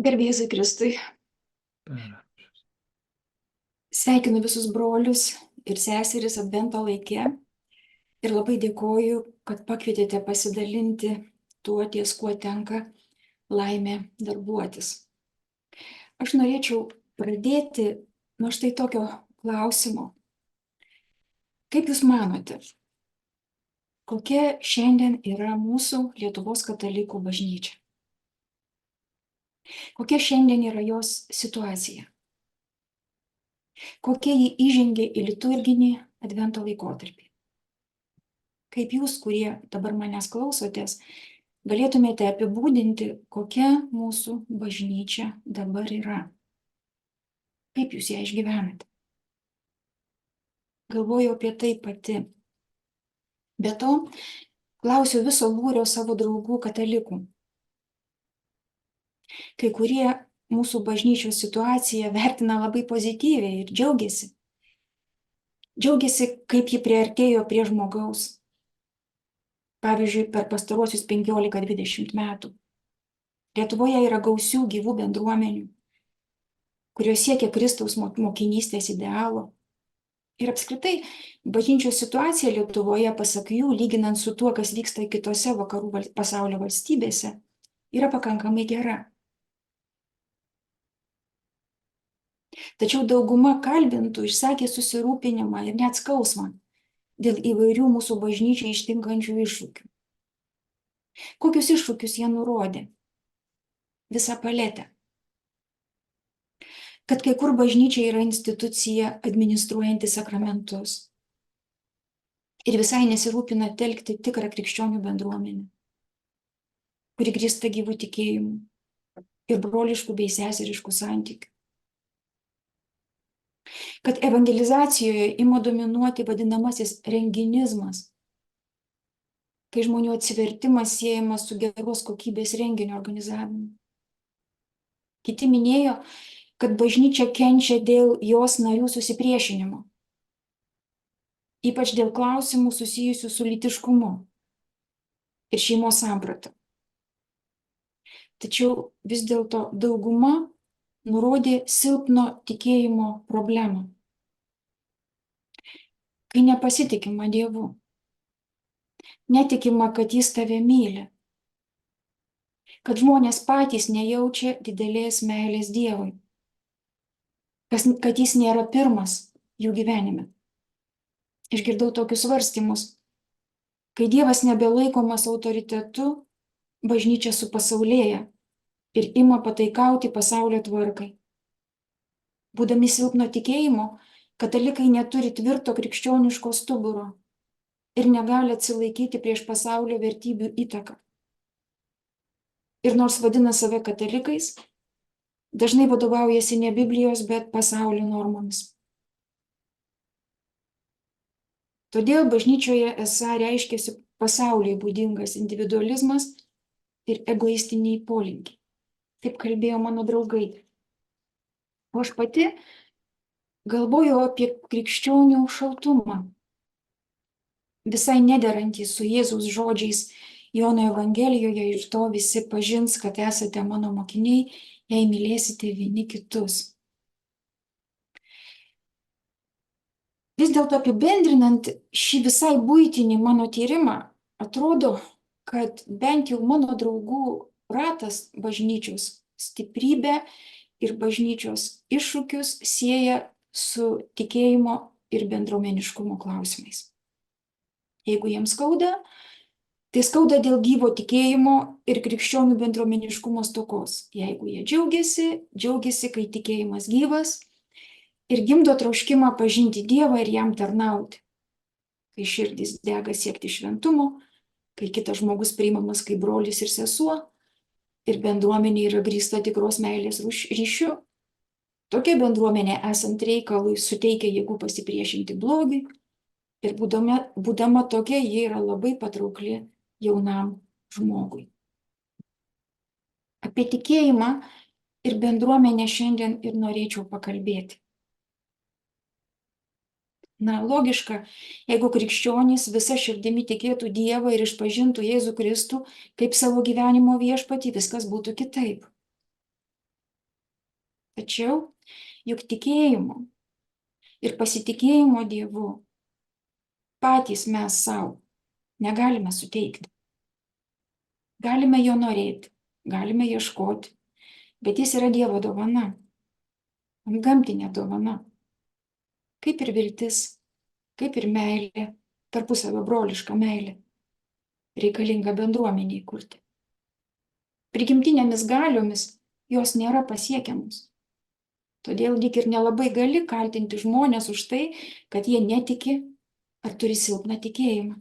Garbė Jėzui Kristui. Sveikinu visus brolius ir seseris Advento laike ir labai dėkoju, kad pakvietėte pasidalinti tuo, ties kuo tenka laimė darbuotis. Aš norėčiau pradėti nuo štai tokio klausimo. Kaip Jūs manote, kokia šiandien yra mūsų Lietuvos katalikų bažnyčia? Kokia šiandien yra jos situacija? Kokia ji įžengė į liturginį Advento laikotarpį? Kaip jūs, kurie dabar manęs klausotės, galėtumėte apibūdinti, kokia mūsų bažnyčia dabar yra? Kaip jūs ją išgyvenate? Galvoju apie tai pati. Be to, klausiu viso būrio savo draugų katalikų. Kai kurie mūsų bažnyčios situaciją vertina labai pozityviai ir džiaugiasi. Džiaugiasi, kaip ji priartėjo prie žmogaus. Pavyzdžiui, per pastaruosius 15-20 metų. Lietuvoje yra gausių gyvų bendruomenių, kurios siekia Kristaus mokinystės idealo. Ir apskritai, bažnyčios situacija Lietuvoje, pasak jų, lyginant su tuo, kas vyksta kitose vakarų pasaulio valstybėse, yra pakankamai gera. Tačiau dauguma kalbintų išsakė susirūpinimą ir net skausmą dėl įvairių mūsų bažnyčiai ištinkančių iššūkių. Kokius iššūkius jie nurodė? Visą paletę. Kad kai kur bažnyčia yra institucija administruojanti sakramentus ir visai nesirūpina telkti tikrą krikščionių bendruomenę, kuri grįsta gyvų tikėjimų ir broliškų bei seseriškų santykių. Kad evangelizacijoje ima dominuoti vadinamasis renginizmas, kai žmonių atsivertimas siejamas su geros kokybės renginio organizavimu. Kiti minėjo, kad bažnyčia kenčia dėl jos narių susipriešinimo, ypač dėl klausimų susijusių su lytiškumu ir šeimos samprata. Tačiau vis dėlto dauguma nurodė silpno tikėjimo problemą. Kai nepasitikima Dievu, netikima, kad Jis tave myli, kad žmonės patys nejaučia didelės meilės Dievui, kad Jis nėra pirmas jų gyvenime. Išgirdau tokius svarstymus, kai Dievas nebelaikomas autoritetu, bažnyčia supasaulėja ir ima pataikauti pasaulio tvarkai. Būdami silpno tikėjimo, katalikai neturi tvirto krikščioniško stuburo ir negali atsilaikyti prieš pasaulio vertybių įtaką. Ir nors vadina save katalikais, dažnai vadovaujasi ne Biblijos, bet pasaulio normomis. Todėl bažnyčioje esą reiškiasi pasauliui būdingas individualizmas ir egoistiniai polinkiai. Taip kalbėjo mano draugai. O aš pati galvoju apie krikščionių šaltumą, visai nederantį su Jėzaus žodžiais Jono Evangelijoje, iš to visi pažins, kad esate mano mokiniai, jei mylėsite vieni kitus. Vis dėlto apibendrinant šį visai buitinį mano tyrimą, atrodo, kad bent jau mano draugų ratas bažnyčios stiprybę ir bažnyčios iššūkius sieja su tikėjimo ir bendruomeniškumo klausimais. Jeigu jiems skauda, tai skauda dėl gyvo tikėjimo ir krikščionių bendruomeniškumo stokos. Jeigu jie džiaugiasi, kai tikėjimas gyvas ir gimdo troškimą pažinti Dievą ir jam tarnauti. Kai širdis dega siekti šventumo, kai kitas žmogus priimamas kaip brolis ir sesuo ir bendruomenė yra grįsta tikros meilės ryšiu, tokia bendruomenė esant reikalui suteikia jėgų pasipriešinti blogiui ir būdama tokia, ji yra labai patraukli jaunam žmogui. Apie tikėjimą ir bendruomenę šiandien ir norėčiau pakalbėti. Na, logiška, jeigu krikščionys visa širdimi tikėtų Dievą ir išpažintų Jėzų Kristų kaip savo gyvenimo viešpatį, viskas būtų kitaip. Tačiau juk tikėjimo ir pasitikėjimo Dievu patys mes savo negalime suteikti. Galime jo norėti, galime ieškoti, bet jis yra Dievo dovana, gamtinė dovana. Kaip ir viltis, kaip ir meilė, tarpusavio broliška meilė, reikalinga bendruomeniai kurti. Prigimtinėmis galiomis jos nėra pasiekiamos. Todėl lyg ir nelabai gali kaltinti žmonės už tai, kad jie netiki ar turi silpną tikėjimą,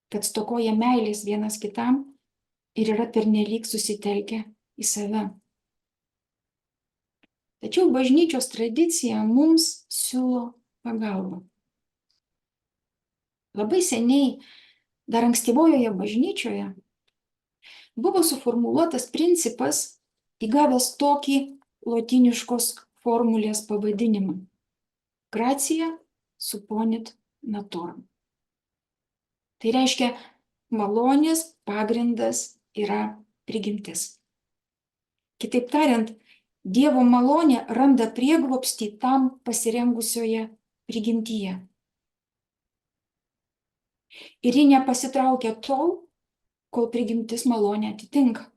kad stokoja meilės vienas kitam ir yra pernelyg susitelkę į save. Tačiau bažnyčios tradicija mums siūlo pagalbą. Labai seniai, dar ankstyvojoje bažnyčioje, buvo suformuluotas principas įgavęs tokį lotyniškos formulės pavadinimą – gratia supponit naturam. Tai reiškia, malonės pagrindas yra prigimtis. Kitaip tariant, Dievo malonė randa prieglobstį tam pasirengusioje prigimtyje. Ir ji nepasitraukia tol, kol prigimtis malonė atitinka.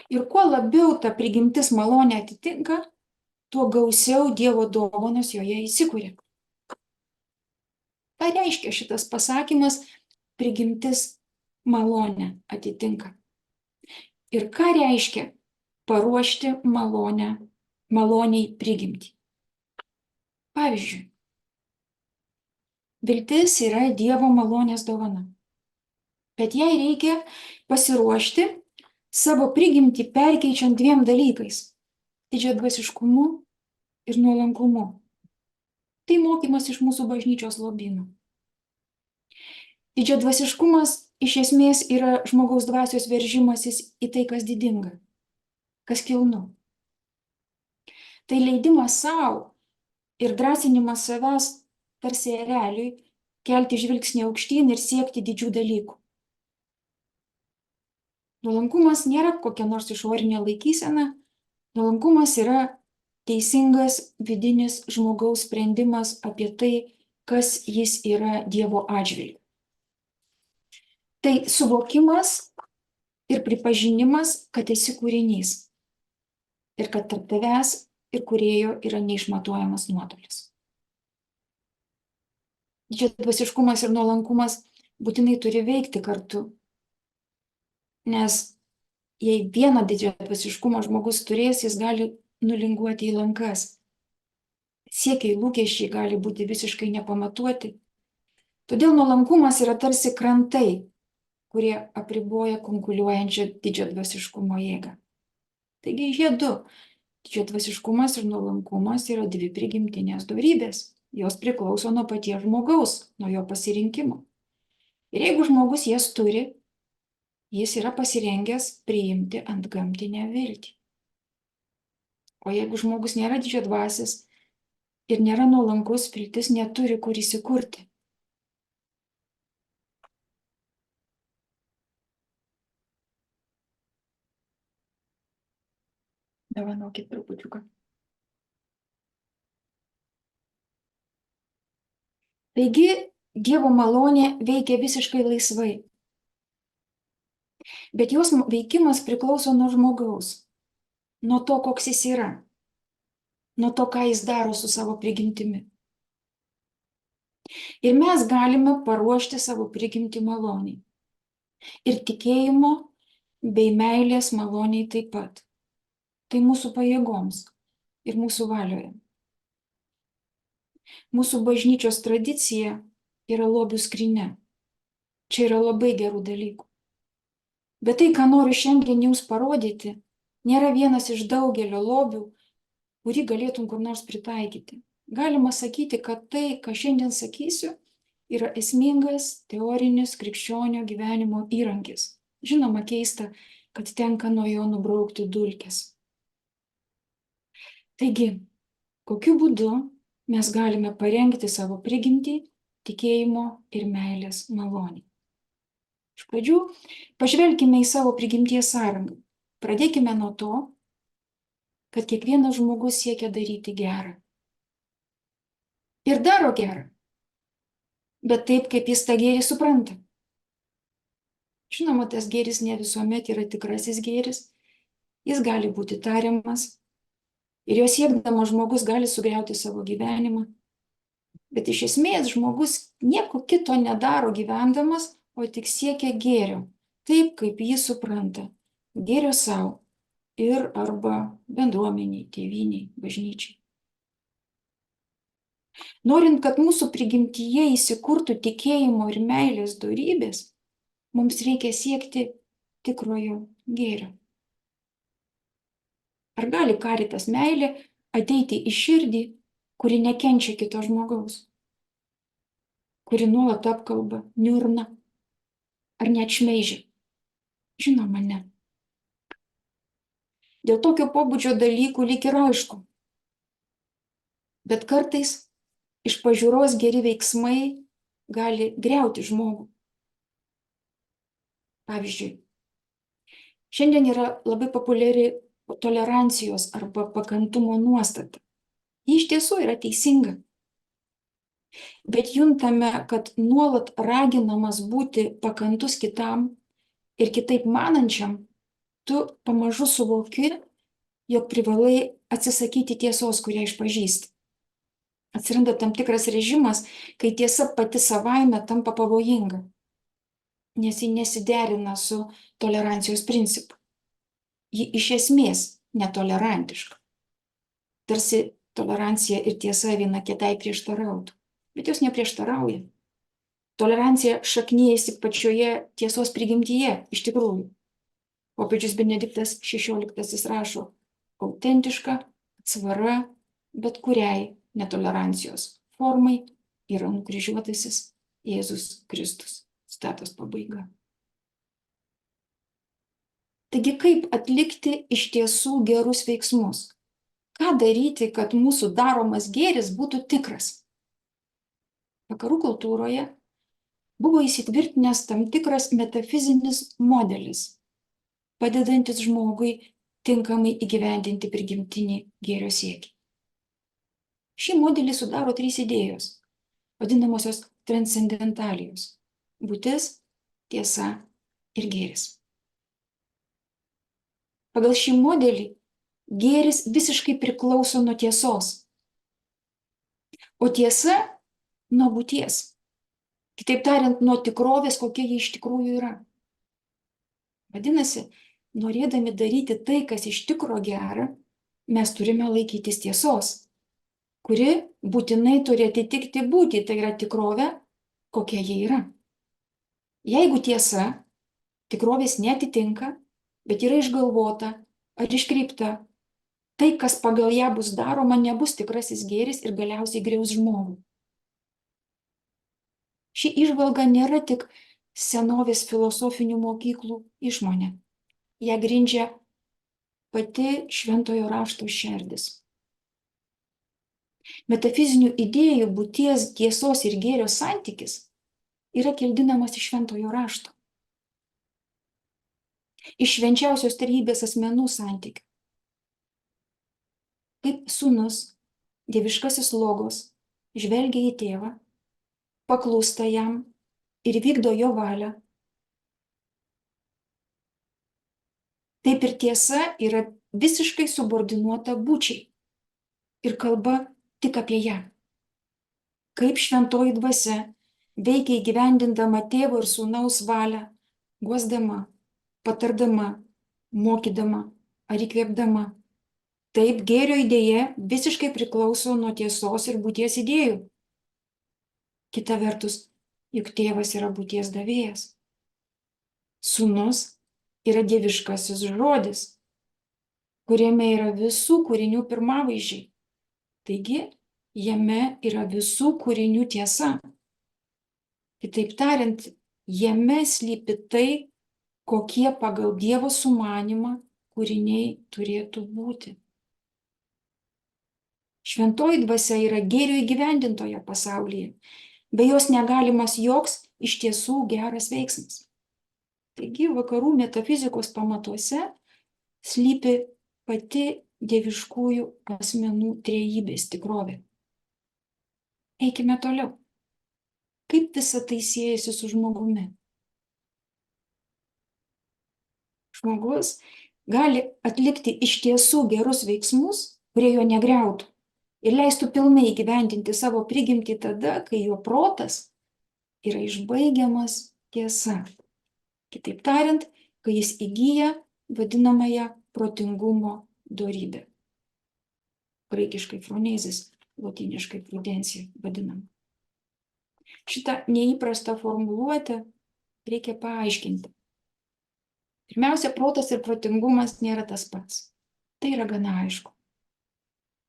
Ir kuo labiau ta prigimtis malonė atitinka, tuo gausiau Dievo dovanos joje įsikuria. Ką reiškia šitas pasakymas prigimtis malonę atitinka? Ir ką reiškia paruošti maloniai prigimtį? Pavyzdžiui, viltis yra Dievo malonės dovana, bet jai reikia pasiruošti savo prigimtį perkeičiant dviem dalykais – didžiadvasiškumu ir nuolankumu. Tai mokymas iš mūsų bažnyčios lobynų. Didžiadvasiškumas iš esmės yra žmogaus dvasios veržimasis į tai, kas didinga, kas kilnu. Tai leidimas savo ir drąsinimas savęs tarsi ereliui kelti žvilgsnį aukštyn ir siekti didžių dalykų. Nuolankumas nėra kokia nors išorinė laikysena, nuolankumas yra teisingas vidinis žmogaus sprendimas apie tai, kas jis yra Dievo atžvilgiu. Tai suvokimas ir pripažinimas, kad esi kūrinys ir kad tarp tavęs ir kūrėjo yra neišmatuojamas nuotolis. Didžiadvasiškumas ir nuolankumas būtinai turi veikti kartu, nes jei vieną didžiadvasiškumą žmogus turės, jis gali nulinguoti į lankas. Siekiai, lūkesčiai gali būti visiškai nepamatuoti. Todėl nuolankumas yra tarsi krantai, kurie apriboja kunkuliuojančią didžiadvasiškumo jėgą. Taigi jie du, didžiadvasiškumas ir nuolankumas, yra dvi prigimtinės dorybės. Jos priklauso nuo paties žmogaus, nuo jo pasirinkimo. Ir jeigu žmogus jas turi, jis yra pasirengęs priimti antgamtinę viltį. O jeigu žmogus nėra didžiadvasis ir nėra nuolankus, viltis neturi kur įsikurti. Dovanokit trupučiuką. Taigi, Dievo malonė veikia visiškai laisvai. Bet jos veikimas priklauso nuo žmogaus, nuo to, koks jis yra, nuo to, ką jis daro su savo prigimtimi. Ir mes galime paruošti savo prigimtį maloniai. Ir tikėjimo bei meilės maloniai taip pat. Tai mūsų pajėgoms ir mūsų valioje. Mūsų bažnyčios tradicija yra lobių skrynia. Čia yra labai gerų dalykų. Bet tai, ką noriu šiandien jums parodyti, nėra vienas iš daugelio lobių, kurį galėtum kur nors pritaikyti. Galima sakyti, kad tai, ką šiandien sakysiu, yra esmingas teorinis krikščionio gyvenimo įrankis. Žinoma, keista, kad tenka nuo jo nubraukti dulkes. Taigi, kokiu būdu mes galime parengti savo prigimtį tikėjimo ir meilės malonį? Iš pradžių pažvelkime į savo prigimties sąrangą. Pradėkime nuo to, kad kiekvienas žmogus siekia daryti gerą. Ir daro gerą, bet taip, kaip jis tą gėrį supranta. Žinoma, tas gėris ne visuomet yra tikrasis gėris, jis gali būti tariamas ir jo siekdamas žmogus gali sugriauti savo gyvenimą. Bet iš esmės žmogus nieko kito nedaro gyvendamas, o tik siekia gėrio, taip kaip jį supranta. Gėrio savo ir arba bendruomeniai, tėvynei, bažnyčiai. Norint, kad mūsų prigimtyje įsikurtų tikėjimo ir meilės dorybės, mums reikia siekti tikrojo gėrio. Ar gali karitas meilė ateiti į širdį, kuri nekenčia kito žmogaus, kuri nuolat apkalba, niurna ar net šmeižia? Žinoma, ne. Dėl tokio pobūdžio dalykų lyg ir aišku. Bet kartais iš pažiūros geri veiksmai gali griauti žmogų. Pavyzdžiui, šiandien yra labai populiari tolerancijos arba pakantumo nuostata. Ji iš tiesų yra teisinga. Bet juntame, kad nuolat raginamas būti pakantus kitam ir kitaip manančiam, tu pamažu suvoki, jog privalai atsisakyti tiesos, kurią išpažįsti. Atsiranda tam tikras režimas, kai tiesa pati savaime tampa pavojinga, nes ji nesiderina su tolerancijos principu. Ji iš esmės netolerantiška. Tarsi tolerancija ir tiesa viena kitai prieštarautų, bet jos neprieštarauja. Tolerancija šaknyjasi pačioje tiesos prigimtyje, iš tikrųjų. Popiežius Benediktas XVI rašo: autentiška atsvara bet kuriai netolerancijos formai yra nukryžiuotasis Jėzus Kristus. Citatos pabaiga. Taigi, kaip atlikti iš tiesų gerus veiksmus? Ką daryti, kad mūsų daromas gėris būtų tikras? Vakarų kultūroje buvo įsitvirtinęs tam tikras metafizinis modelis, padedantis žmogui tinkamai įgyvendinti prigimtinį gėrio siekį. Šį modelį sudaro 3 idėjos, vadinamosios transcendentalijos – būtis, tiesa ir gėris. Pagal šį modelį gėris visiškai priklauso nuo tiesos, o tiesa nuo būties. Kitaip tariant, nuo tikrovės, kokia ji iš tikrųjų yra. Vadinasi, norėdami daryti tai, kas iš tikro gera, mes turime laikytis tiesos, kuri būtinai turi atitikti būtį, tai yra tikrovę, kokia ji yra. Jeigu tiesa tikrovės neatitinka, bet yra išgalvota ar iškreipta, tai, kas pagal ją bus daroma, nebus tikrasis gėris ir galiausiai griaus žmogų. Ši įžvalga nėra tik senovės filosofinių mokyklų išmonė. Ją grindžia pati šventojo rašto šerdis. Metafizinių idėjų būties, tiesos ir gėrio santykis yra kildinamas iš šventojo rašto. Iš švenčiausios trejybės asmenų santykių. Kaip sūnus, dieviškasis logos, žvelgia į tėvą, paklūsta jam ir vykdo jo valią. Taip ir tiesa yra visiškai subordinuota būčiai ir kalba tik apie ją. Kaip šventoji dvasia veikia įgyvendindama tėvo ir sūnaus valią, guosdama, patardama, mokydama ar įkvėpdama. Taip gėrio idėja visiškai priklauso nuo tiesos ir būties idėjų. Kita vertus, juk tėvas yra būties davėjas. Sūnus yra dieviškasis žodis, kuriame yra visų kūrinių pirmavaizdžiai. Taigi, jame yra visų kūrinių tiesa. Kitaip tariant, jame slypi tai, kokie pagal Dievo sumanymą kūriniai turėtų būti. Šventoji dvasia yra gėrio įgyvendintoja pasaulyje. Be jos negalimas joks iš tiesų geras veiksmas. Taigi, vakarų metafizikos pamatuose slypi pati dieviškųjų asmenų trejybės tikrovė. Eikime toliau. Kaip visa tai siejasi su žmogumi? Žmogus gali atlikti iš tiesų gerus veiksmus, kurie jo negriautų ir leistų pilnai įgyvendinti savo prigimtį tada, kai jo protas yra išbaigiamas tiesa. Kitaip tariant, kai jis įgyja vadinamąją protingumo dorybę. Graikiškai phronesis, lotyniškai prudencija vadinama. Šitą neįprastą formuluotę reikia paaiškinti. Pirmiausia, protas ir protingumas nėra tas pats. Tai yra gana aišku.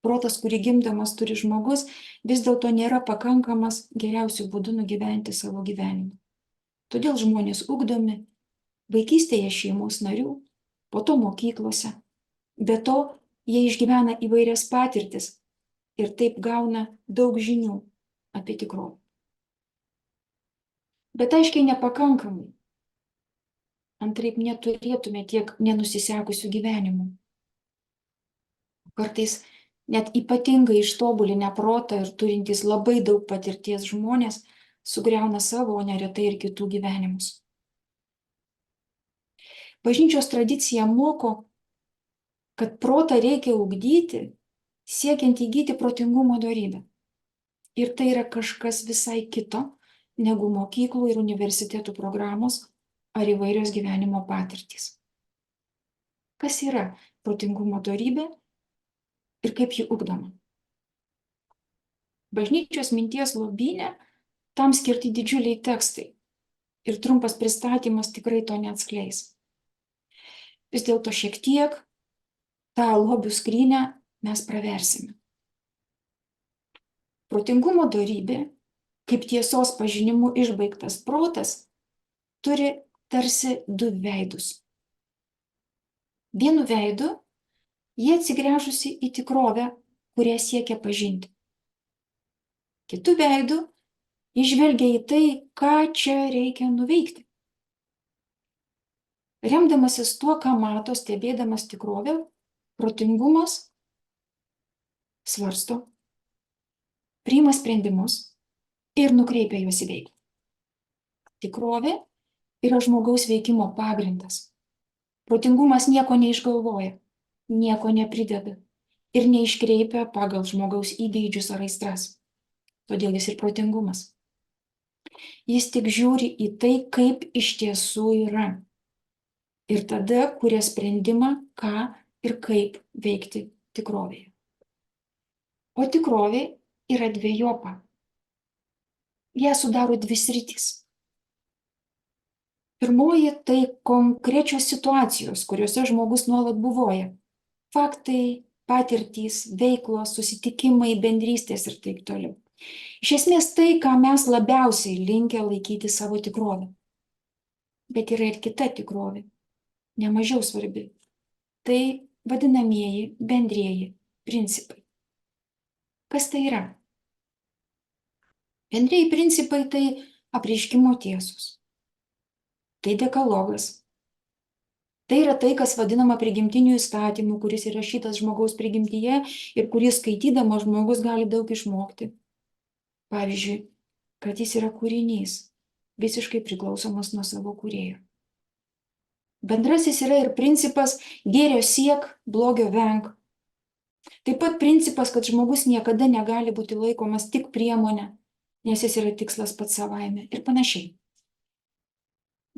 Protas, kurį gimdamas turi žmogus, vis dėlto nėra pakankamas geriausių būdų nugyventi savo gyvenimą. Todėl žmonės ugdomi vaikystėje šeimos narių, po to mokyklose. Be to, jie išgyvena įvairias patirtis ir taip gauna daug žinių apie tikrovę. Bet aiškiai nepakankamai. Antraip neturėtume tiek nenusisekusių gyvenimų. Kartais net ypatingai ištobulinę protą ir turintys labai daug patirties žmonės sugriauna savo, o neretai ir kitų gyvenimus. Bažnyčios tradicija moko, kad protą reikia ugdyti, siekiant įgyti protingumo dorybę. Ir tai yra kažkas visai kito negu mokyklų ir universitetų programos ar įvairios gyvenimo patirtys. Kas yra protingumo dorybė ir kaip ji ugdoma? Bažnyčios minties lobyne tam skirti didžiuliai tekstai ir trumpas pristatymas tikrai to neatskleis. Vis dėlto šiek tiek tą lobių skrynę mes praversime. Protingumo dorybė, kaip tiesos pažinimu išbaigtas protas, turi tarsi du veidus. Vienu veidu jie atsigręžusi į tikrovę, kurią siekia pažinti. Kitu veidu išvelgia į tai, ką čia reikia nuveikti. Remdamasis tuo, ką mato, stebėdamas tikrovę, protingumas svarsto, priima sprendimus ir nukreipia juos į veiklą. Tikrovė yra žmogaus veikimo pagrindas. Protingumas nieko neišgalvoja, nieko neprideda ir neiškreipia pagal žmogaus įgeidžius ar aistras. Todėl jis ir protingumas. Jis tik žiūri į tai, kaip iš tiesų yra. Ir tada kuria sprendimą, ką ir kaip veikti tikrovėje. O tikrovė yra dvejopa. Ją sudaro dvi sritys. Pirmoji tai konkrečios situacijos, kuriuose žmogus nuolat buvoja. Faktai, patirtys, veiklos, susitikimai, bendrystės ir taip toliau. Iš esmės tai, ką mes labiausiai linkę laikyti savo tikrovę. Bet yra ir kita tikrovė, nemažiau svarbi. Tai vadinamieji bendrieji principai. Kas tai yra? Bendrieji principai tai apreiškimo tiesos. Tai dekalogas. Tai yra tai, kas vadinama prigimtiniu įstatymu, kuris įrašytas žmogaus prigimtyje ir kurį skaitydamas žmogus gali daug išmokti. Pavyzdžiui, kad jis yra kūrinys, visiškai priklausomas nuo savo kūrėjo. Bendrasis yra ir principas gėrio siek, blogio venk. Taip pat principas, kad žmogus niekada negali būti laikomas tik priemonė, nes jis yra tikslas pats savaime ir panašiai.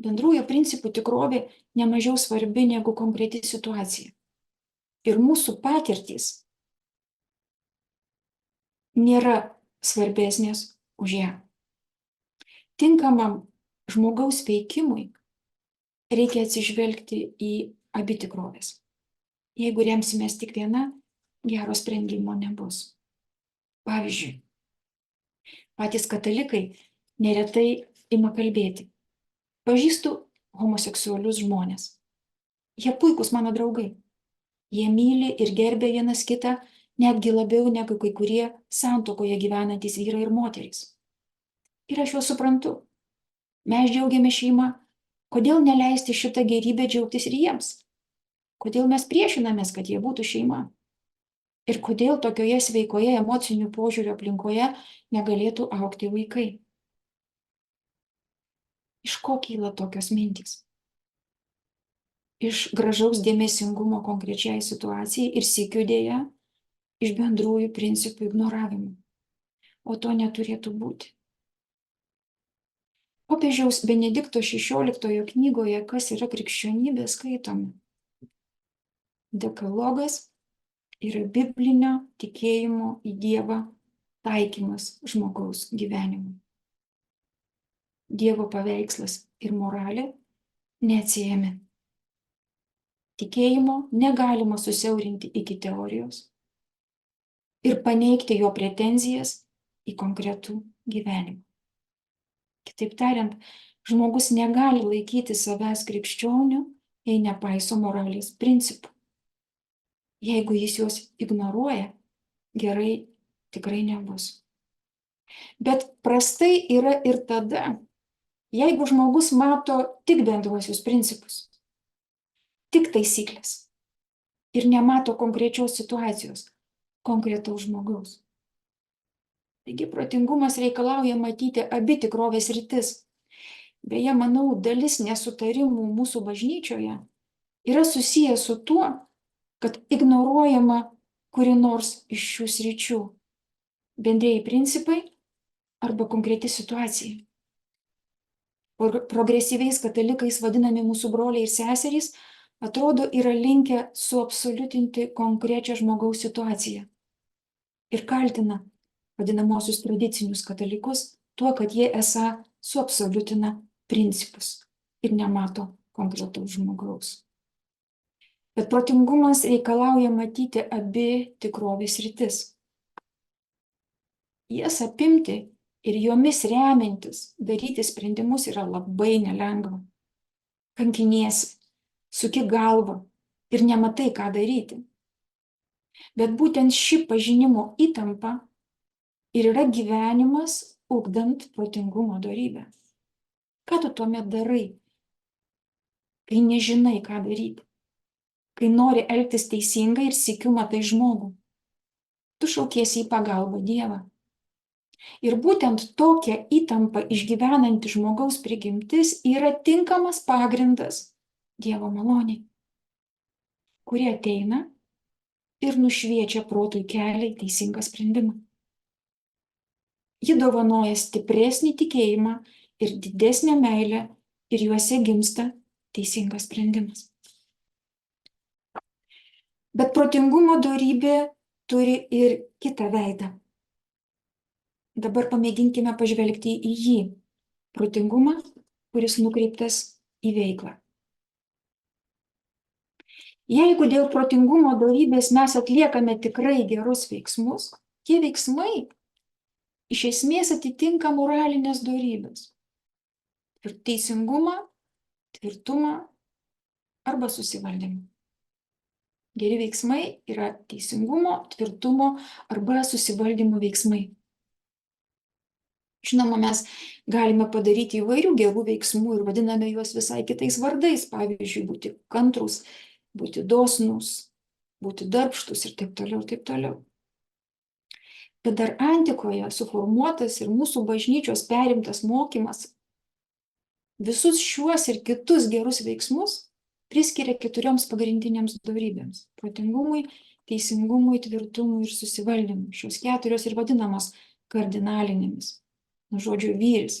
Bendrųjų principų tikrovė nemažiau svarbi negu konkreti situacija. Ir mūsų patirtys nėra svarbesnės už ją. Tinkamam žmogaus veikimui reikia atsižvelgti į abi tikrovės. Jeigu remsimės tik viena, gero sprendimo nebus. Pavyzdžiui, patys katalikai neretai ima kalbėti. Pažįstu homoseksualius žmonės. Jie puikūs mano draugai. Jie myli ir gerbia vienas kitą, netgi labiau negu kai kurie santuokoje gyvenantys vyrai ir moterys. Ir aš juos suprantu. Mes džiaugiame šeimą. Kodėl neleisti šitą gerybę džiaugtis ir jiems? Kodėl mes priešinamės, kad jie būtų šeima? Ir kodėl tokioje sveikoje emocinių požiūrių aplinkoje negalėtų augti vaikai? Iš ko kyla tokios mintys? Iš gražaus dėmesingumo konkrečiai situacijai ir sykiu dėja iš bendrųjų principų ignoravimo. O to neturėtų būti. Popiežiaus Benedikto XVI knygoje Kas yra krikščionybė skaitome. Dekalogas yra biblinio tikėjimo į Dievą taikymas žmogaus gyvenimui. Dievo paveikslas ir moralė neatsiejami. Tikėjimo negalima susiaurinti iki teorijos ir paneigti jo pretenzijas į konkretų gyvenimą. Kitaip tariant, žmogus negali laikyti savęs krikščioniu, jei nepaiso moralės principų. Jeigu jis juos ignoruoja, gerai tikrai nebus. Bet prastai yra ir tada, jeigu žmogus mato tik bendruosius principus, tik taisyklės ir nemato konkrečios situacijos, konkretaus žmogaus. Taigi protingumas reikalauja matyti abi tikrovės sritis. Beje, manau, dalis nesutarimų mūsų bažnyčioje yra susijęs su tuo, kad ignoruojama kuri nors iš šių sričių – bendrieji principai arba konkreti situacija. Progresyviais katalikais vadinami mūsų broliai ir seserys atrodo yra linkę suabsoliutinti konkrečią žmogaus situaciją ir kaltina vadinamosius tradicinius katalikus tuo, kad jie esą suabsoliutina principus ir nemato konkretaus žmogaus. Bet protingumas reikalauja matyti abi tikrovės sritis. Jas apimti ir jomis remiantis daryti sprendimus yra labai nelengva. Kankiniesi, suki galvą ir nematai, ką daryti. Bet būtent ši pažinimo įtampa ir yra gyvenimas ugdant protingumo dorybę. Ką tu tuomet darai, kai nežinai, ką daryti? Kai nori elgtis teisingai ir sykiu matai žmogų. Tu šaukiesi į pagalbą Dievą. Ir būtent tokia įtampa išgyvenanti žmogaus prigimtis yra tinkamas pagrindas Dievo maloniai, kuri ateina ir nušviečia protui kelią į teisingą sprendimą. Ji dovanoja stipresnį tikėjimą ir didesnę meilę ir juose gimsta teisingas sprendimas. Bet protingumo dorybė turi ir kitą veidą. Dabar pamėginkime pažvelgti į jį. Protingumą, kuris nukreiptas į veiklą. Jeigu dėl protingumo dorybės mes atliekame tikrai gerus veiksmus, tie veiksmai iš esmės atitinka moralinės dorybės. Ir teisingumą, tvirtumą arba susivaldymą. Geri veiksmai yra teisingumo, tvirtumo arba susivaldymo veiksmai. Žinoma, mes galime padaryti įvairių gerų veiksmų ir vadiname juos visai kitais vardais. Pavyzdžiui, būti kantrūs, būti dosnūs, būti darbštūs ir taip toliau, ir taip toliau. Bet dar antikoje suformuotas ir mūsų bažnyčios perimtas mokymas visus šiuos ir kitus gerus veiksmus priskiria 4 pagrindinėms dorybėms – protingumui, teisingumui, tvirtumui ir susivaldymui. Šios 4 ir vadinamos kardinalinėmis. Nuo žodžio vyris,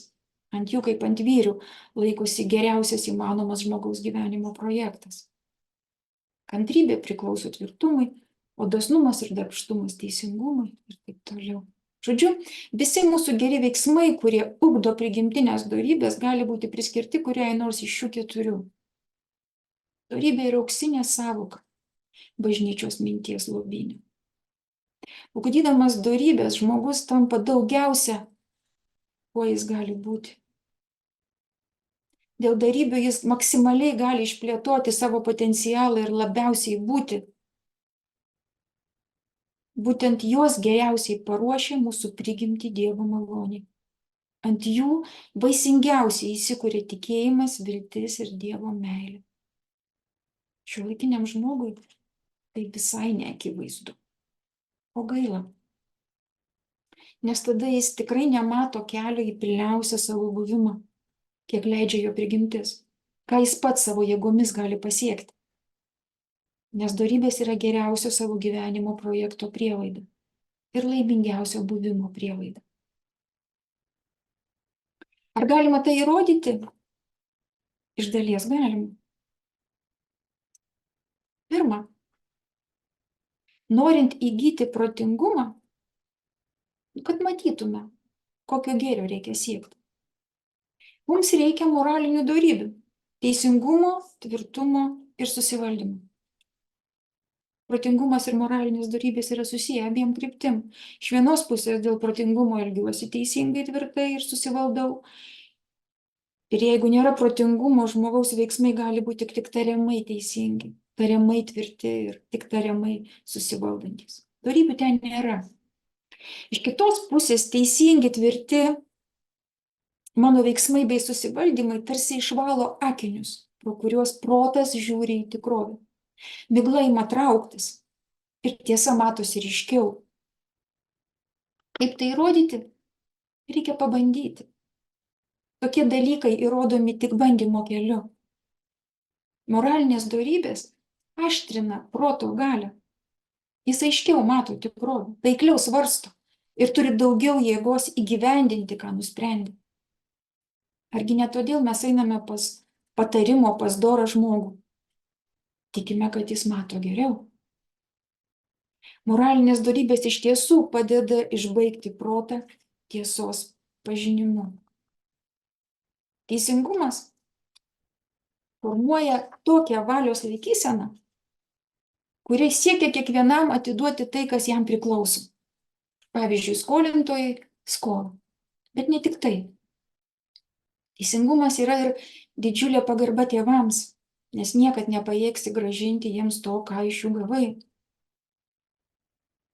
ant jų kaip ant vyrių laikosi geriausias įmanomas žmogaus gyvenimo projektas. Kantrybė priklauso tvirtumui, o dosnumas ir darbštumas teisingumui ir taip toliau. Žodžiu, visi mūsų geri veiksmai, kurie ugdo prigimtinės dorybės, gali būti priskirti kuriai nors iš šių 4. Dorybė yra auksinė sąvoka bažnyčios minties lobyne. Ugdydamas dorybės, žmogus tampa daugiausia, kuo jis gali būti. Dėl dorybių jis maksimaliai gali išplėtoti savo potencialą ir labiausiai būti. Būtent jos geriausiai paruošia mūsų prigimtį Dievo malonei. Ant jų vaisingiausiai įsikuria tikėjimas, viltis ir Dievo meilė. Šiuolaikiniam žmogui tai visai neakivaizdu. O gaila, nes tada jis tikrai nemato kelio į pilniausią savo buvimą, kiek leidžia jo prigimtis, ką jis pats savo jėgomis gali pasiekti. Nes dorybės yra geriausio savo gyvenimo projekto prielaida ir laimingiausio buvimo prielaida. Ar galima tai įrodyti? Iš dalies galima. Pirma, norint įgyti protingumą, kad matytume, kokio gėrio reikia siekti, mums reikia moralinių dorybių - teisingumo, tvirtumo ir susivaldymo. Protingumas ir moralinės dorybės yra susiję abiem kryptim. Iš vienos pusės dėl protingumo elgiuosi teisingai, tvirtai ir susivaldau. Ir jeigu nėra protingumo, žmogaus veiksmai gali būti tik tariamai teisingi, tariamai tvirti ir tik tariamai susivaldantis. Dorybių ten nėra. Iš kitos pusės teisingi, tvirti mano veiksmai bei susivaldymai tarsi išvalo akinius, pro kuriuos protas žiūri į tikrovę. Migla ima trauktis ir tiesa matosi ryškiau. Kaip tai įrodyti? Reikia pabandyti. Tokie dalykai įrodomi tik bandymo keliu. Moralinės dorybės aštrina proto galią. Jis aiškiau mato tikrovę, taikliau svarsto ir turi daugiau jėgos įgyvendinti, ką nusprendė. Argi ne todėl mes einame pas patarimo, pas dorą žmogų? Tikime, kad jis mato geriau. Moralinės dorybės iš tiesų padeda išbaigti protą tiesos pažinimu. Teisingumas formuoja tokią valios laikyseną, kuri siekia kiekvienam atiduoti tai, kas jam priklauso. Pavyzdžiui, skolintojai skolą. Bet ne tik tai. Teisingumas yra ir didžiulė pagarba tėvams, nes niekad nepajėgsi grąžinti jiems to, ką iš jų gavai.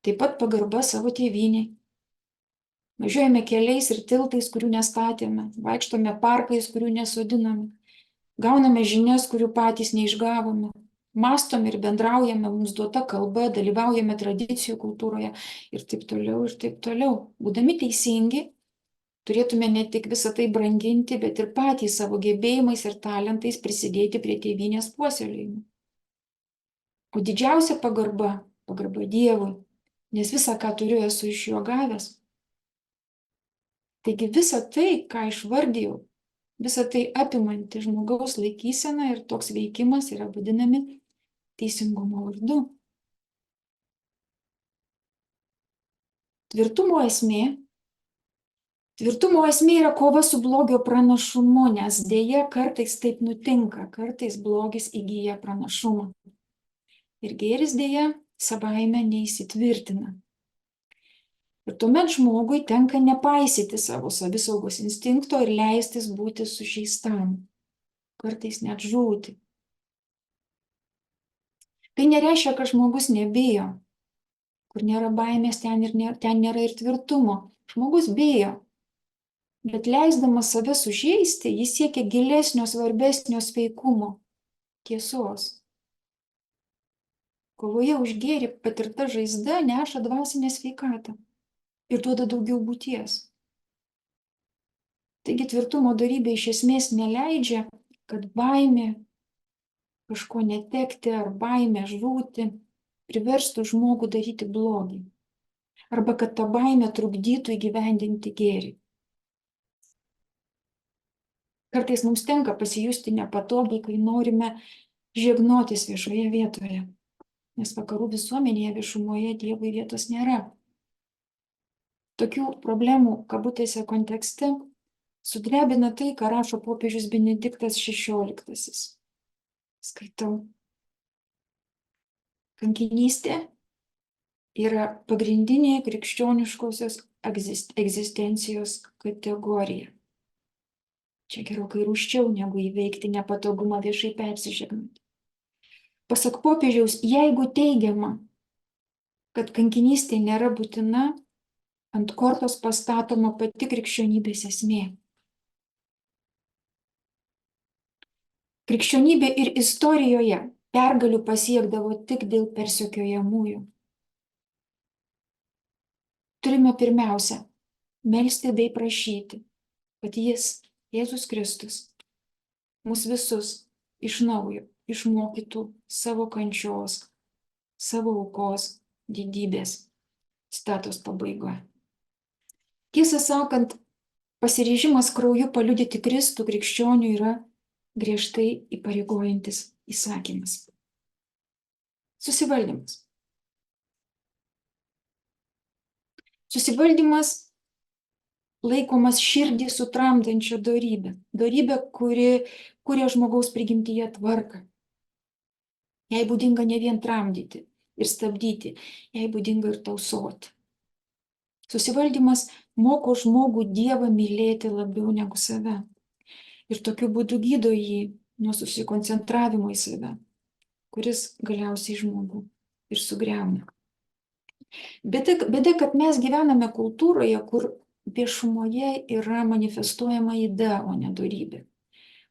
Taip pat pagarba savo tėvynei. Važiuojame keliais ir tiltais, kurių nestatėme, vaikštome parkais, kurių nesodiname, gauname žinias, kurių patys neišgavome, mąstome ir bendraujame mums duota kalba, dalyvaujame tradicijų kultūroje ir taip toliau, ir taip toliau. Būdami teisingi, turėtume ne tik visą tai branginti, bet ir patys savo gebėjimais ir talentais prisidėti prie tėvynės puoselėjimo. O didžiausia pagarba Dievui, nes visą, ką turiu, esu iš jo gavęs. Taigi visa tai, ką išvardijau, visa tai apimanti žmogaus laikysena ir toks veikimas yra vadinami teisingumo vardu. Tvirtumo esmė yra kova su blogio pranašumu, nes dėja kartais taip nutinka, kartais blogis įgyja pranašumą. Ir gėris dėja savaime neįsitvirtina. Ir tuomet žmogui tenka nepaisyti savo savisaugos instinkto ir leistis būti sužeistam, kartais net žūti. Tai nereiškia, kad žmogus nebijo. Kur nėra baimės, ten nėra ir tvirtumo. Žmogus bijo. Bet leisdamas save sužeisti, jis siekia gilesnio, svarbesnio sveikumo, tiesos. Kovoje už gėrį patirta žaizda neša dvasinę sveikatą ir duoda daugiau būties. Taigi tvirtumo dorybė iš esmės neleidžia, kad baimė kažko netekti ar baimė žūti priverstų žmogų daryti blogį. Arba kad ta baimė trukdytų įgyvendinti gėrį. Kartais mums tenka pasijusti nepatogiai, kai norime žegnotis viešoje vietoje, nes vakarų visuomenėje viešumoje Dievui vietos nėra. Tokių problemų, kabutėse, kontekste sudrebina tai, ką rašo popiežius Benediktas XVI. Skaitau. Kankinystė yra pagrindinė krikščioniškosios egzistencijos kategorija. Čia gerokai rūsčiau negu įveikti nepatogumą viešai persižegnant. Pasak popiežiaus, jeigu teigiama, kad kankinystė nėra būtina, ant kortos pastatoma pati krikščionybės esmė. Krikščionybė ir istorijoje pergalių pasiekdavo tik dėl persekiojamųjų. turime pirmiausia melsti bei prašyti, kad Jis, Jėzus Kristus, mus visus iš naujo išmokytų savo kančios, savo aukos didybės. Citatos pabaiga. Tiesą sakant, pasiryžimas krauju paliudyti Kristų krikščionių yra griežtai įpareigojantis įsakymas. Susivaldymas. Susivaldymas laikomas širdį sutramdančią dorybę. Dorybę, kuri kuria žmogaus prigimtyje tvarką. Jai būdinga ne vien tramdyti ir stabdyti, jai būdinga ir tausoti. Susivaldymas moko žmogų Dievą mylėti labiau negu save. Ir tokiu būdu gydo jį nuo susikoncentravimo į save, kuris galiausiai žmogų ir sugriauna. Bėda, kad mes gyvename kultūroje, kur viešumoje yra manifestuojama idėja, o ne dorybė.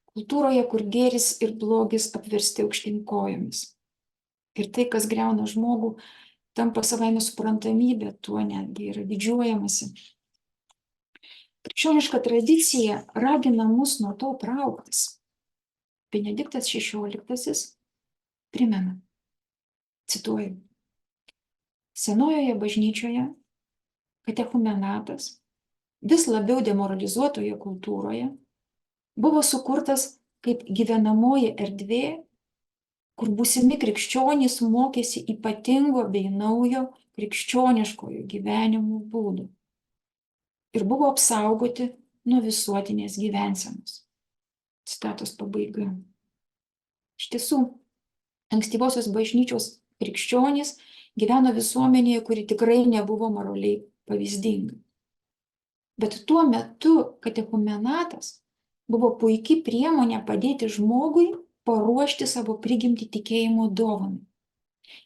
Kultūroje, kur gėris ir blogis apversti aukštyn kojomis. Ir tai, kas griauna žmogų, tampa savaime suprantamybė, tuo netgi yra didžiuojamasi. Krikščioniška tradicija ragina mus nuo to trauktis. Benediktas XVI primena, cituoju, senojoje bažnyčioje katechumenatas vis labiau demoralizuotoje kultūroje buvo sukurtas kaip gyvenamoji erdvė, kur būsimi krikščionys mokėsi ypatingo bei naujo krikščioniškojo gyvenimo būdo ir buvo apsaugoti nuo visuotinės gyvensenos. Citatos pabaiga. Iš tiesų, ankstyvosios bažnyčios krikščionys gyveno visuomenėje, kuri tikrai nebuvo moraliai pavyzdinga. Bet tuo metu katechumenatas buvo puikiai priemonė padėti žmogui paruošti savo prigimtį tikėjimo dovanai.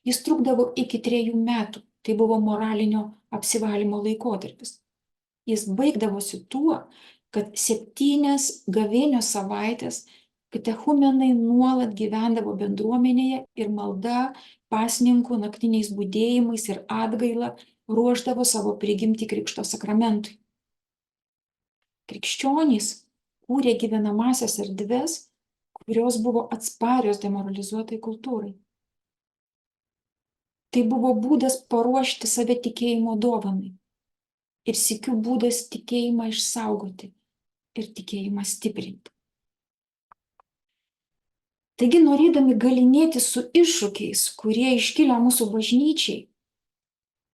Jis trukdavo iki 3 metų, tai buvo moralinio apsivalymo laikotarpis. Jis baigdavosi tuo, kad 7 gavėnios savaitės katechumenai nuolat gyvendavo bendruomenėje ir malda, pasninkų, naktiniais budėjimais ir atgaila ruošdavo savo prigimtį krikšto sakramentui. Krikščionys kūrė gyvenamąsias erdves, kurios buvo atsparios demoralizuotai kultūrai. Tai buvo būdas paruošti save tikėjimo dovanai ir sykiu būdas tikėjimą išsaugoti ir tikėjimą stiprinti. Taigi, norėdami galynėti su iššūkiais, kurie iškilia mūsų bažnyčiai,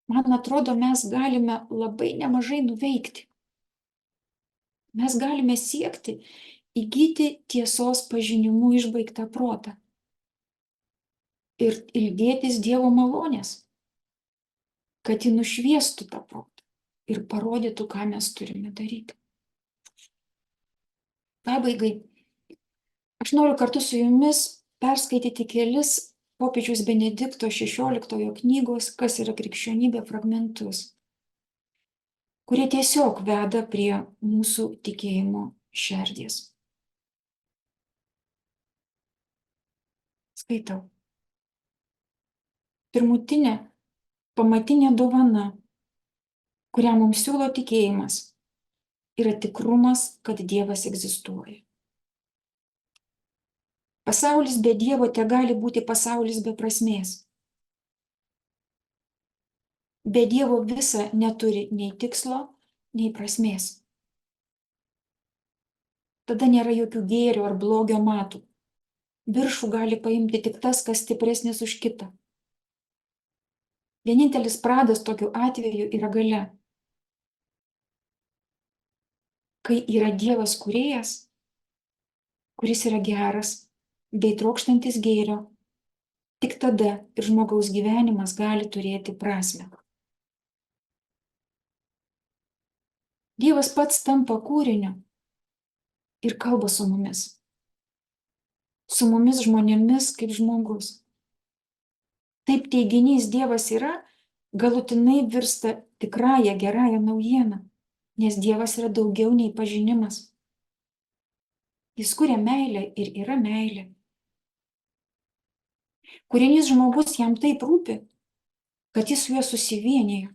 man atrodo, mes galime labai nemažai nuveikti. Mes galime siekti įgyti tiesos pažinimu išbaigtą protą ir ilgėtis Dievo malonės, kad ji nušviestų tą protą ir parodytų, ką mes turime daryti. Pabaigai, aš noriu kartu su jumis perskaityti kelis popiežiaus Benedikto XVI knygos Kas yra krikščionybė fragmentus, kurie tiesiog veda prie mūsų tikėjimo šerdies. Skaitau. Pirmutinė, pamatinė dovana, kurią mums siūlo tikėjimas, yra tikrumas, kad Dievas egzistuoja. Pasaulis be Dievo tegali būti pasaulis be prasmės. Be Dievo visa neturi nei tikslo, nei prasmės. Tada nėra jokių gėrio ar blogio matų. Viršų gali paimti tik tas, kas stipresnis už kitą. Vienintelis pradas tokiu atveju yra galia. Kai yra Dievas kūrėjas, kuris yra geras, bei trokštantis gėrio, tik tada ir žmogaus gyvenimas gali turėti prasmę. Dievas pats tampa kūriniu ir kalba su mumis. Su mumis žmonėmis kaip žmogus. Taip teiginys Dievas yra, galutinai virsta tikrąją gerąją naujieną, nes Dievas yra daugiau nei pažinimas. Jis kuria meilę ir yra meilė. Kūrinys žmogus jam taip rūpi, kad jis su juo susivienijo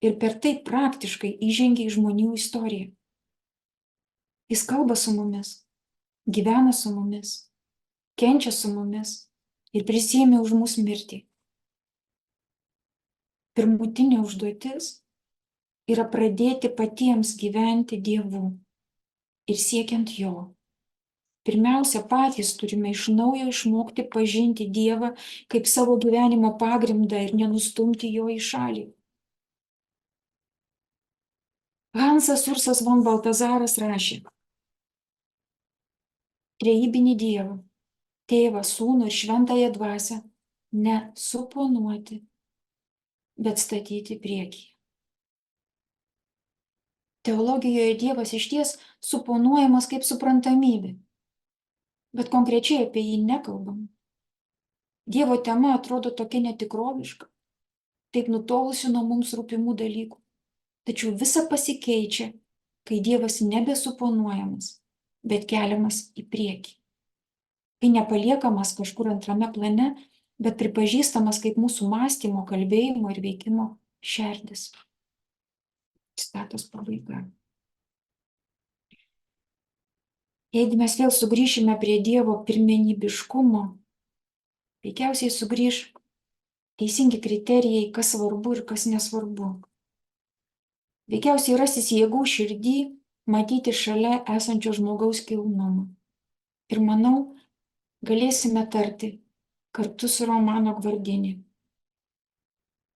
ir per tai praktiškai įžengia į žmonių istoriją. Jis kalba su mumis, gyvena su mumis, kenčia su mumis ir prisiėmė už mūsų mirtį. Pirmutinė užduotis yra pradėti patiems gyventi Dievu ir siekiant Jo. Pirmiausia, patys turime iš naujo išmokti pažinti Dievą kaip savo gyvenimo pagrindą ir nenustumti jo į šalį. Hansas Ursas von Baltazaras rašė: trejybinį Dievą, Tėvą, Sūnų ir Šventąją Dvasią ne suponuoti, bet statyti priekyje. Teologijoje Dievas išties suponuojamas kaip suprantamybė, bet konkrečiai apie jį nekalbam. Dievo tema atrodo tokia netikroviška, taip nutolusi nuo mums rūpimų dalykų. Tačiau visa pasikeičia, kai Dievas nebesuponuojamas, bet keliamas į priekį. Kai nepaliekamas kažkur antrame plane, bet pripažįstamas kaip mūsų mąstymo, kalbėjimo ir veikimo šerdis. Citatos pabaiga. Jeigu mes vėl sugrįšime prie Dievo pirmenybiškumo, veikiausiai sugrįš teisingi kriterijai, kas svarbu ir kas nesvarbu. Veikiausiai rasis jėgų širdį matyti šalia esančio žmogaus kilnumą. Ir manau, galėsime tarti kartu su Romano Gvardini.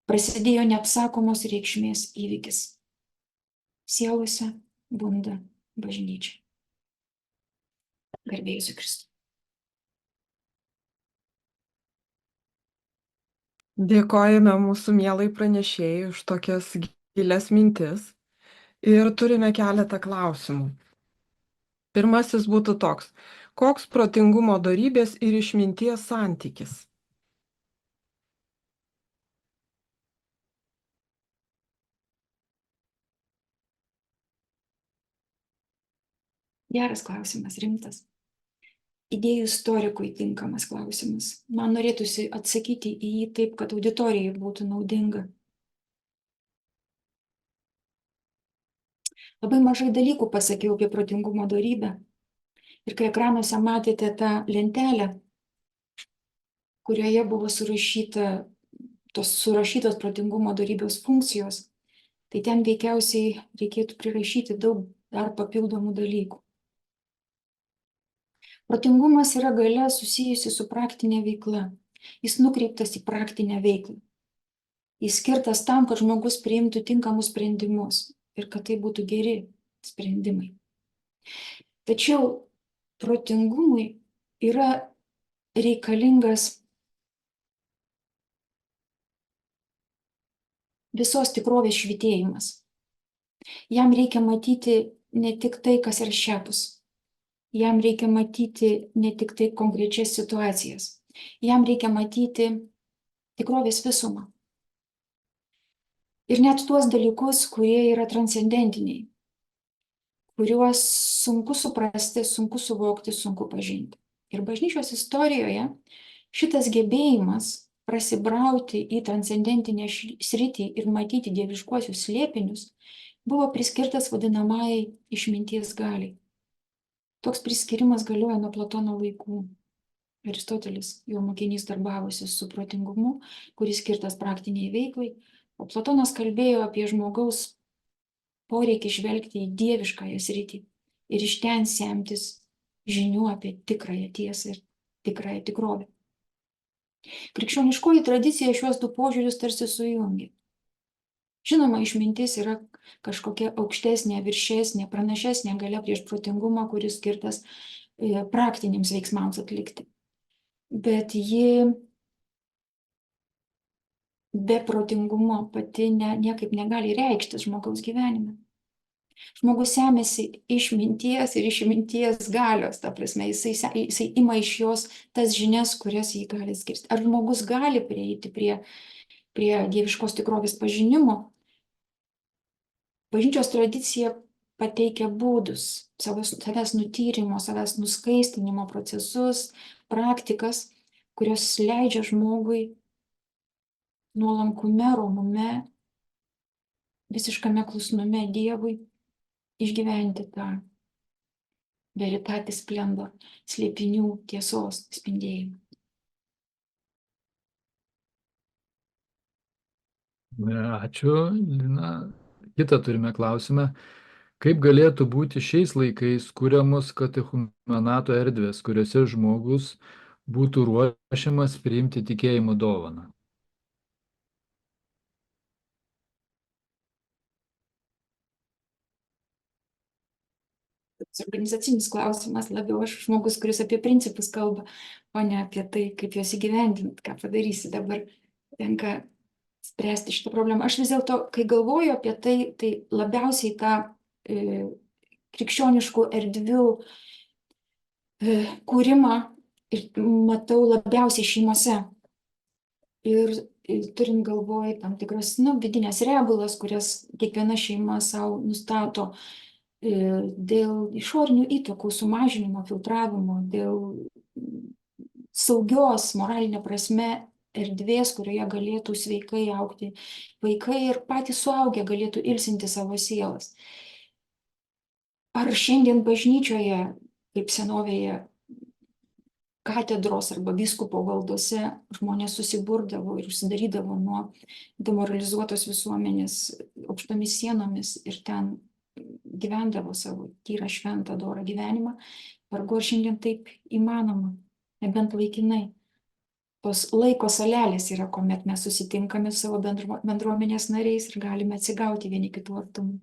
Prasidėjo neapsakomos reikšmės įvykis. Sielose bunda bažnyčia. Garbė Jėzui Kristui. Dėkojame mūsų mielai pranešėjai už tokias gilias mintis ir turime keletą klausimų. Pirmasis būtų toks: koks protingumo dorybės ir išminties santykis? Geras klausimas, rimtas. Idėjų istorikui tinkamas klausimas. Man norėtųsi atsakyti į jį taip, kad auditorijai būtų naudinga. Labai mažai dalykų pasakiau apie protingumo dorybę. Ir kai ekranuose matėte tą lentelę, kurioje buvo surašytos protingumo dorybės funkcijos, tai ten veikiausiai reikėtų prirašyti daug dar papildomų dalykų. Protingumas yra galia susijusi su praktinė veikla. Jis nukreiptas į praktinę veiklą. Jis skirtas tam, kad žmogus priimtų tinkamus sprendimus ir kad tai būtų geri sprendimai. Tačiau protingumui yra reikalingas visos tikrovės švytėjimas. Jam reikia matyti ne tik tai, kas yra šiapus. Jam reikia matyti ne tik tai konkrečias situacijas. Jam reikia matyti tikrovės visumą. Ir net tuos dalykus, kurie yra transcendentiniai, kuriuos sunku suprasti, sunku suvokti, sunku pažinti. Ir bažnyčios istorijoje šitas gebėjimas prasibrauti į transcendentinę sritį ir matyti dieviškuosius slėpinius buvo priskirtas vadinamajai išminties galiai. Toks priskirimas galioja nuo Platono laikų. Aristotelis, jo mokinys, darbavosi su protingumu, kuris skirtas praktiniai veiklai, o Platonas kalbėjo apie žmogaus poreikį žvelgti į dieviškąją sritį ir iš ten semtis žinių apie tikrąją tiesą ir tikrąją tikrovę. Krikščioniškoji tradicija šiuos du požiūrius tarsi sujungia. Žinoma, išmintis yra kažkokia aukštesnė, viršesnė, pranašesnė galia prieš protingumą, kuris skirtas praktiniams veiksmams atlikti. Bet ji be protingumo pati niekaip negali reikštis žmogaus gyvenime. Žmogus semėsi išminties ir išminties galios, ta prasme, jisai ima iš jos tas žinias, kurias jį gali skirti. Ar žmogus gali prieiti prie dieviškos tikrovės pažinimo? Bažnyčios tradicija pateikia būdus, savęs nutyrimo, savęs nuskaistinimo procesus, praktikas, kurios leidžia žmogui nuolankume, romume visiškame klusnume Dievui išgyventi tą veritatis splendor, slėpinių tiesos spindėjimą. Ačiū, Lina. Kitą turime klausimą. Kaip galėtų būti šiais laikais kuriamos katechumenato erdvės, kuriuose žmogus būtų ruošiamas priimti tikėjimo dovaną? Tas organizacinis klausimas labiau aš žmogus, kuris apie principus kalba, o ne apie tai, kaip juos įgyvendinti, ką padarysi. Dabar tenka spręsti šitą problemą. Aš vis dėlto, kai galvoju apie tai, tai labiausiai tą krikščioniškų erdvių kūrimą ir matau labiausiai šeimose. Ir turint galvoj tam tikras vidinės regulas, kurias kiekviena šeima savo nustato dėl išorinių įtakų sumažinimo, filtravimo, dėl saugios moralinė prasme erdvės, kurioje galėtų sveikai augti vaikai ir patys suaugę galėtų ilsinti savo sielas. Ar šiandien bažnyčioje, kaip senovėje, katedros arba vyskupo valdose žmonės susiburdavo ir užsidarydavo nuo demoralizuotos visuomenės aukštomis sienomis ir ten gyvendavo savo tyrą, šventą, dorą gyvenimą. Vargu ar šiandien taip įmanoma, nebent laikinai. Tos laiko salelės yra, kuomet mes susitinkame su savo bendruomenės nariais ir galime atsigauti vieni kitų artumų.